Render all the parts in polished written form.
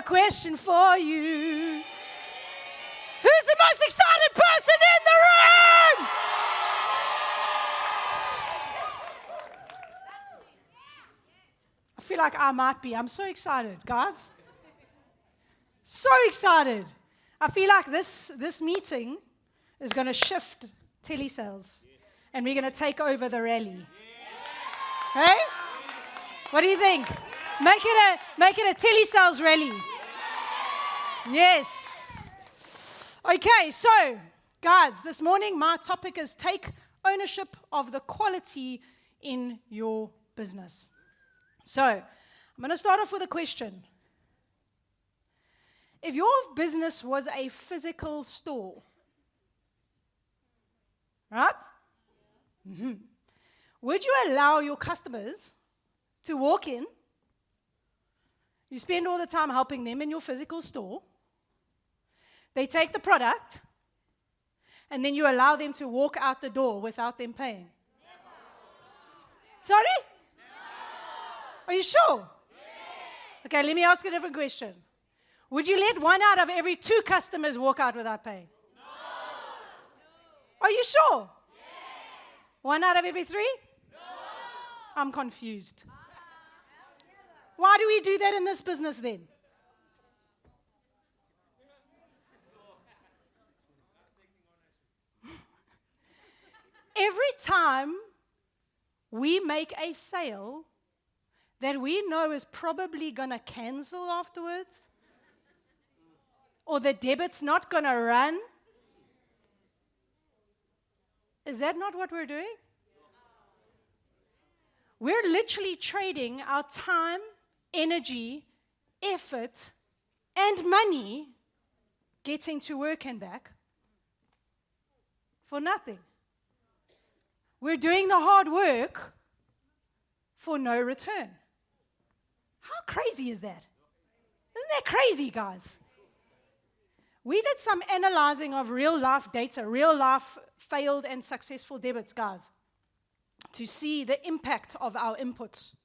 a question for you. Who's the most excited person in the room? I feel like I might be. I'm so excited, guys. So excited. I feel like this meeting is going to shift telesales, and we're going to take over the rally. Hey? What do you think? Make it a telesales rally. Yes. Okay, so guys, this morning my topic is take ownership of the quality in your business. So, I'm going to start off with a question. If your business was a physical store, right? Mm-hmm. Would you allow your customers to walk in? You spend all the time helping them in your physical store. They take the product, and then you allow them to walk out the door without them paying. Sorry? Are you sure? Okay, let me ask a different question. Would you let 1 out of every 2 customers walk out without paying? No. Are you sure? Yes. 1 out of every 3? No. I'm confused. Why do we do that in this business then? Every time we make a sale that we know is probably going to cancel afterwards, or the debit's not going to run? Is that not what we're doing? We're literally trading our time, energy, effort, and money getting to work and back for nothing. We're doing the hard work for no return. How crazy is that? Isn't that crazy, guys? We did some analyzing of real-life data, real-life failed and successful debits, guys, to see the impact of our inputs.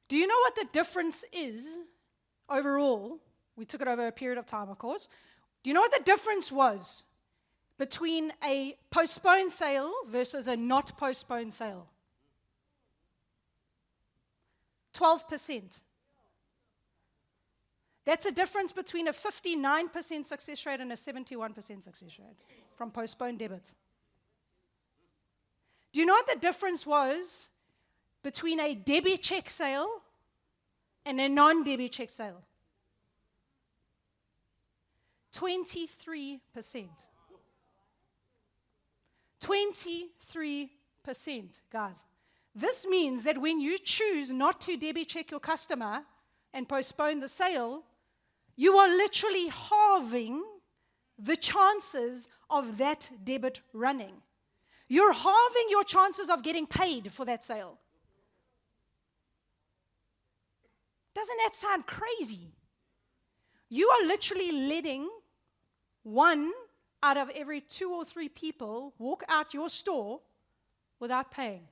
Do you know what the difference is overall? We took it over a period of time, of course. Do you know what the difference was between a postponed sale versus a not postponed sale? 12%. That's a difference between a 59% success rate and a 71% success rate from postponed debit. Do you know what the difference was between a debit check sale and a non-debit check sale? 23%. 23%, guys. This means that when you choose not to debit check your customer and postpone the sale, you are literally halving the chances of that debit running. You're halving your chances of getting paid for that sale. Doesn't that sound crazy? You are literally letting 1 out of every 2 or 3 people walk out your store without paying,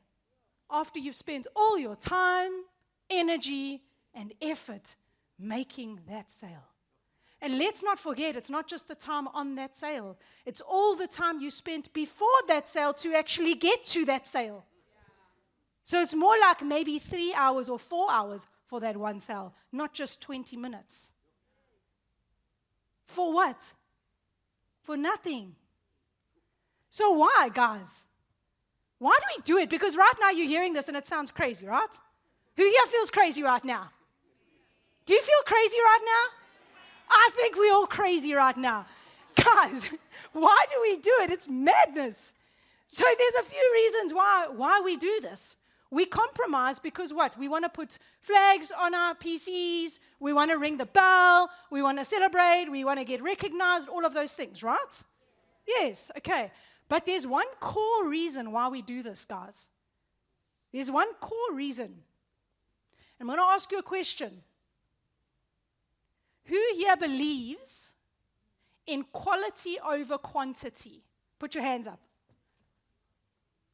after you've spent all your time, energy, and effort making that sale. And let's not forget, it's not just the time on that sale. It's all the time you spent before that sale to actually get to that sale. So it's more like maybe 3 hours or 4 hours for that one sale, not just 20 minutes. For what? For nothing. So why, guys? Why do we do it? Because right now you're hearing this and it sounds crazy, right? Who here feels crazy right now? Do you feel crazy right now? I think we're all crazy right now. Guys, why do we do it? It's madness. So there's a few reasons why we do this. We compromise because what? We want to put flags on our PCs. We want to ring the bell. We want to celebrate. We want to get recognized. All of those things, right? Yes, okay. But there's one core reason why we do this, guys. There's one core reason. I'm going to ask you a question. Who here believes in quality over quantity? Put your hands up.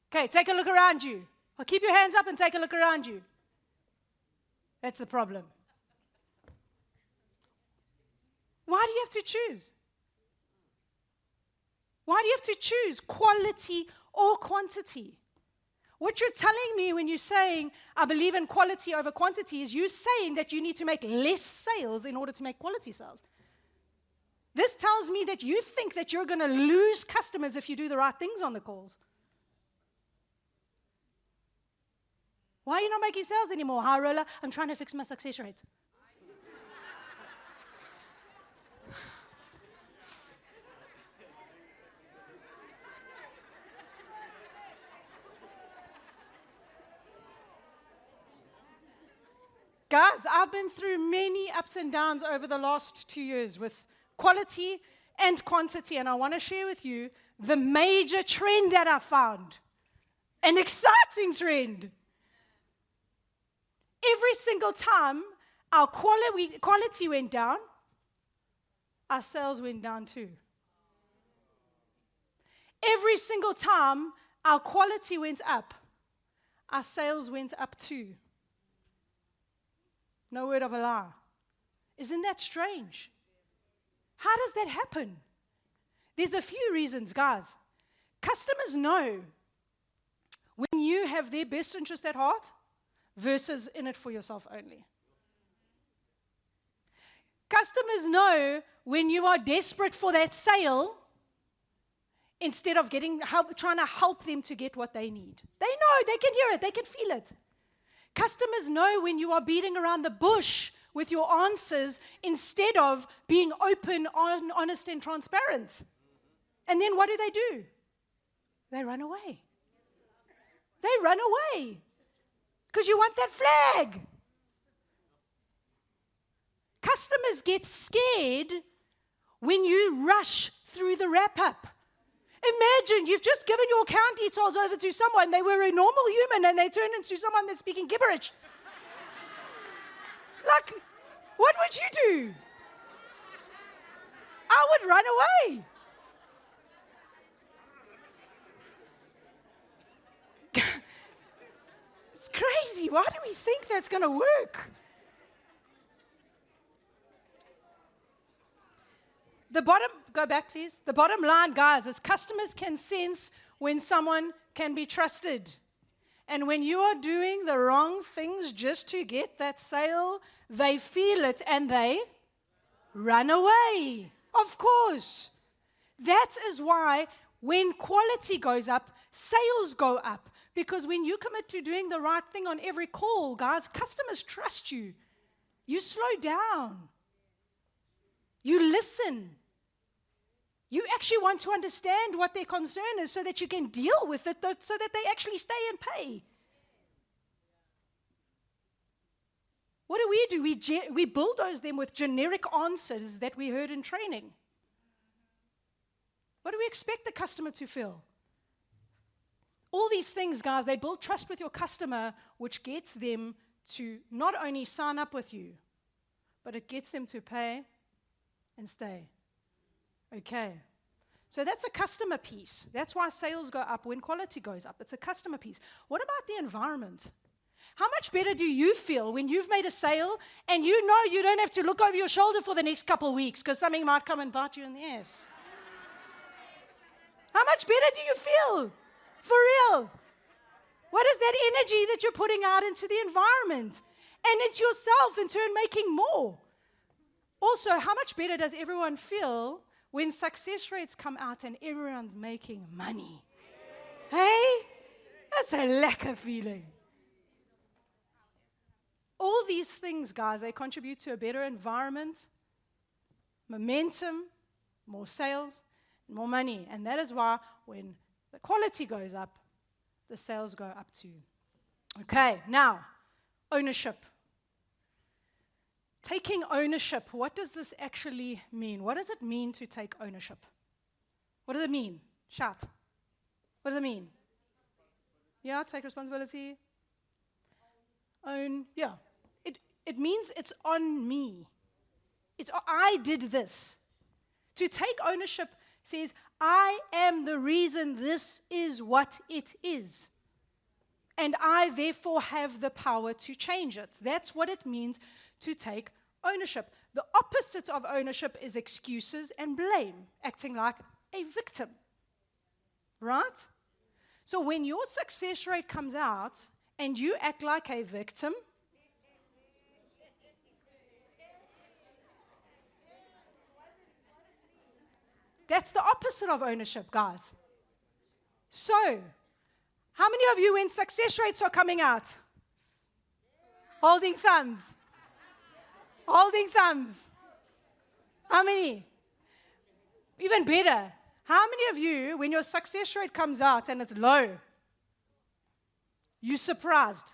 Okay, take a look around you. I'll keep your hands up and take a look around you. That's the problem. Why do you have to choose? Why do you have to choose quality or quantity? What you're telling me when you're saying, I believe in quality over quantity, is you saying that you need to make less sales in order to make quality sales. This tells me that you think that you're going to lose customers if you do the right things on the calls. Why are you not making sales anymore? Hi, Roller, I'm trying to fix my success rate. Guys, I've been through many ups and downs over the last 2 years with quality and quantity, and I want to share with you the major trend that I found. An exciting trend. Every single time our quality went down, our sales went down too. Every single time our quality went up, our sales went up too. No word of a lie. Isn't that strange? How does that happen? There's a few reasons, guys. Customers know when you have their best interest at heart versus in it for yourself only. Customers know when you are desperate for that sale instead of trying to help them to get what they need. They know, they can hear it, they can feel it. Customers know when you are beating around the bush with your answers instead of being open, honest, and transparent. And then what do? They run away. They run away because you want that flag. Customers get scared when you rush through the wrap-up. Imagine you've just given your account details over to someone. They were a normal human and they turned into someone that's speaking gibberish. Like, what would you do? I would run away. It's crazy. Why do we think that's going to work? Go back please. The bottom line, guys, is customers can sense when someone can be trusted. And when you are doing the wrong things just to get that sale, they feel it and they run away. Of course. That is why when quality goes up, sales go up. Because when you commit to doing the right thing on every call, guys, customers trust you. You slow down. You listen. You actually want to understand what their concern is so that you can deal with it, so that they actually stay and pay. What do? We bulldoze them with generic answers that we heard in training. What do we expect the customer to feel? All these things, guys, they build trust with your customer, which gets them to not only sign up with you, but it gets them to pay and stay. Okay. So that's a customer piece. That's why sales go up when quality goes up. It's a customer piece. What about the environment? How much better do you feel when you've made a sale and you know you don't have to look over your shoulder for the next couple of weeks because something might come and bite you in the ass? How much better do you feel? For real. What is that energy that you're putting out into the environment and into yourself, in turn making more? Also, how much better does everyone feel when success rates come out and everyone's making money? Hey? That's a lekker feeling. All these things, guys, they contribute to a better environment, momentum, more sales, more money. And that is why when the quality goes up, the sales go up too. Okay, now, ownership. Taking ownership, what does this actually mean? What does it mean to take ownership? What does it mean? Shout. What does it mean? Yeah, take responsibility. Own, yeah. It means it's on me. It's I did this. To take ownership says, I am the reason this is what it is. And I therefore have the power to change it. That's what it means to take ownership. The opposite of ownership is excuses and blame, acting like a victim. Right? So when your success rate comes out and you act like a victim, that's the opposite of ownership, guys. So, how many of you, when success rates are coming out, holding thumbs? Holding thumbs. How many? Even better. How many of you, when your success rate comes out and it's low, you surprised?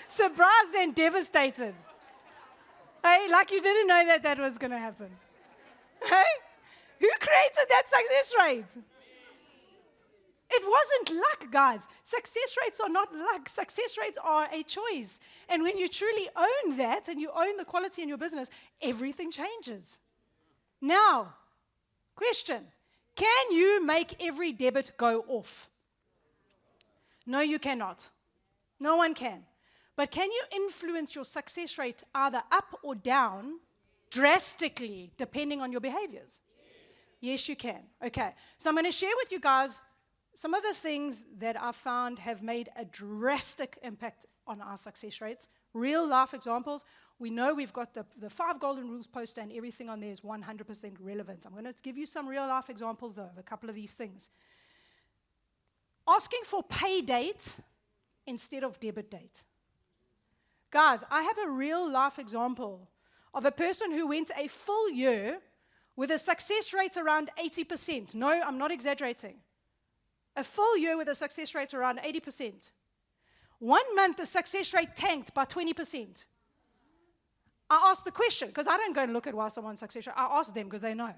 Surprised and devastated. Hey, like you didn't know that was going to happen. Hey, who created that success rate? It wasn't luck, guys. Success rates are not luck. Success rates are a choice. And when you truly own that and you own the quality in your business, everything changes. Now, question. Can you make every debit go off? No, you cannot. No one can. But can you influence your success rate either up or down drastically depending on your behaviors? Yes, you can. Okay. So I'm going to share with you guys some of the things that I've found have made a drastic impact on our success rates. Real life examples. We know we've got the 5 golden rules poster and everything on there is 100% relevant. I'm going to give you some real life examples though of a couple of these things. Asking for pay date instead of debit date. Guys, I have a real life example of a person who went a full year with a success rate around 80%. No, I'm not exaggerating. A full year with a success rate around 80%. 1 month, the success rate tanked by 20%. I asked the question, because I don't go and look at why someone's success rate. I asked them because they know.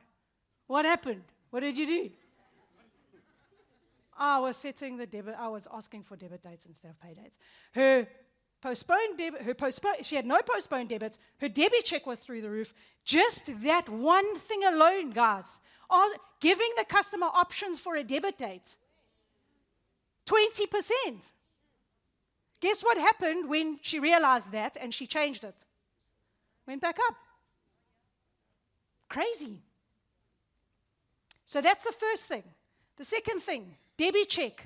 What happened? What did you do? I was setting the debit. I was asking for debit dates instead of pay dates. She had no postponed debits. Her debit check was through the roof. Just that one thing alone, guys. Giving the customer options for a debit date. 20%. Guess what happened when she realized that and she changed it? Went back up. Crazy. So that's the first thing. The second thing, debit check.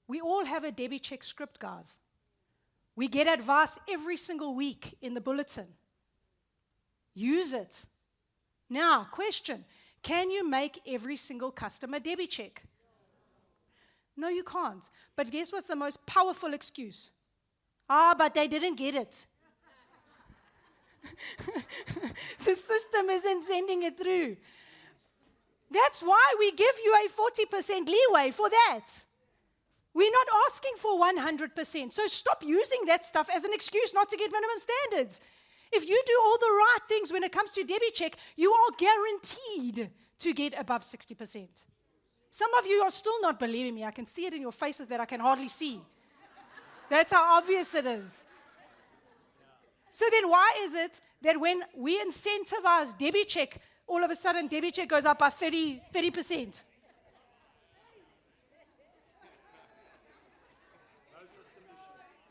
We all have a debit check script, guys. We get advice every single week in the bulletin. Use it. Now, question. Can you make every single customer debit check? No, you can't. But guess what's the most powerful excuse? But they didn't get it. The system isn't sending it through. That's why we give you a 40% leeway for that. We're not asking for 100%. So stop using that stuff as an excuse not to get minimum standards. If you do all the right things when it comes to debit check, you are guaranteed to get above 60%. Some of you are still not believing me. I can see it in your faces that I can hardly see. That's how obvious it is. So then why is it that when we incentivize debit check, all of a sudden debit check goes up by 30%?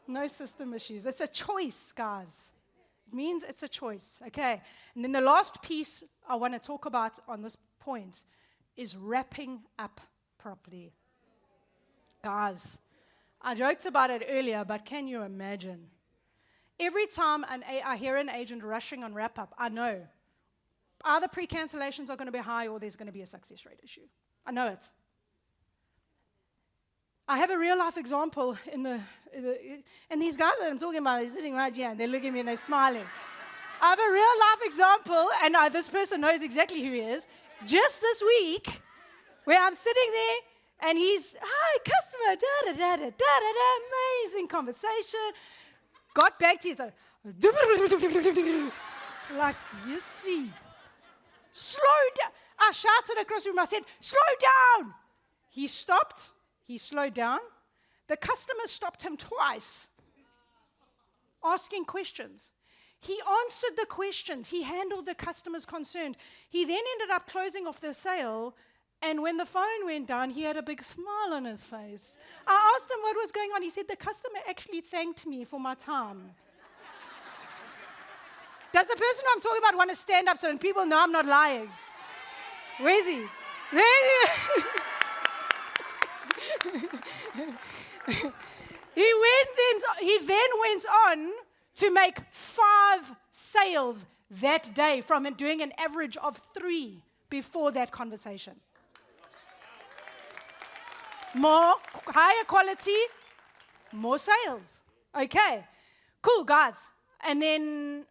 No system issues. It's a choice, guys. It means it's a choice, okay? And then the last piece I want to talk about on this point is wrapping up properly. Guys, I joked about it earlier, but can you imagine? Every time I hear an agent rushing on wrap-up, I know either pre-cancellations are going to be high or there's going to be a success rate issue. I know it. I have a real-life example and these guys that I'm talking about are sitting right here, and they look at me and they're smiling. I have a real-life example, and this person knows exactly who he is. Just this week, where I'm sitting there, and he's, hi, customer, da-da-da-da-da-da-da, amazing conversation. Got back to his, like, you see. Slow down. I shouted across the room, I said, slow down. He stopped. He slowed down. The customer stopped him twice, asking questions. He answered the questions. He handled the customer's concern. He then ended up closing off the sale And when the phone went down, he had a big smile on his face. I asked him what was going on. He said, the customer actually thanked me for my time. Does the person who I'm talking about want to stand up so that people know I'm not lying? Where is he? There he is. He then went on to make 5 sales that day from doing an average of 3 before that conversation. More higher quality, more sales. Okay, cool, guys. And then,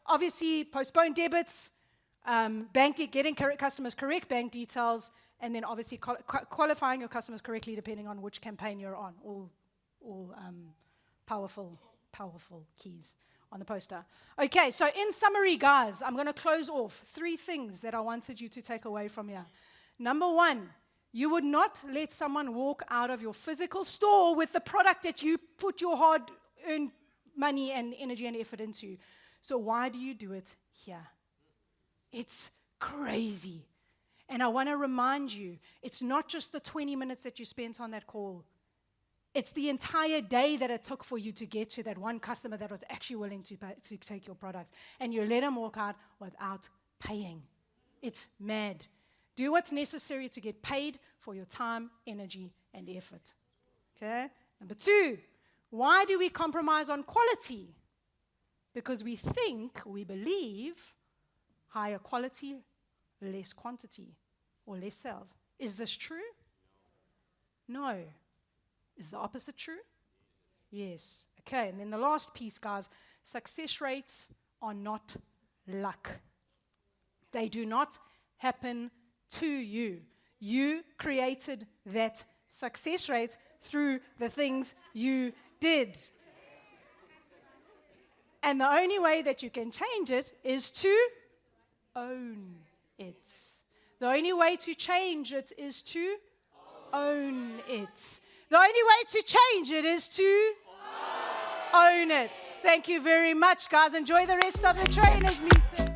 obviously postpone debits, getting customers correct bank details, and then obviously qualifying your customers correctly depending on which campaign you're on. All powerful keys on the poster. Okay, so in summary, guys, I'm going to close off 3 things that I wanted you to take away from here. Number 1, you would not let someone walk out of your physical store with the product that you put your hard-earned money and energy and effort into. So why do you do it here? It's crazy. And I want to remind you, it's not just the 20 minutes that you spent on that call. It's the entire day that it took for you to get to that one customer that was actually willing to take your product. And you let them walk out without paying. It's mad. Do what's necessary to get paid for your time, energy, and effort. Okay? Number 2, why do we compromise on quality? Because we believe higher quality, less quantity, or less sales. Is this true? No. Is the opposite true? Yes. Okay, and then the last piece, guys, success rates are not luck. They do not happen to you. You created that success rate through the things you did. And the only way that you can change it is to own it. The only way to change it is to own it. The only way to change it is to own it. Thank you very much, guys. Enjoy the rest of the trainers meeting.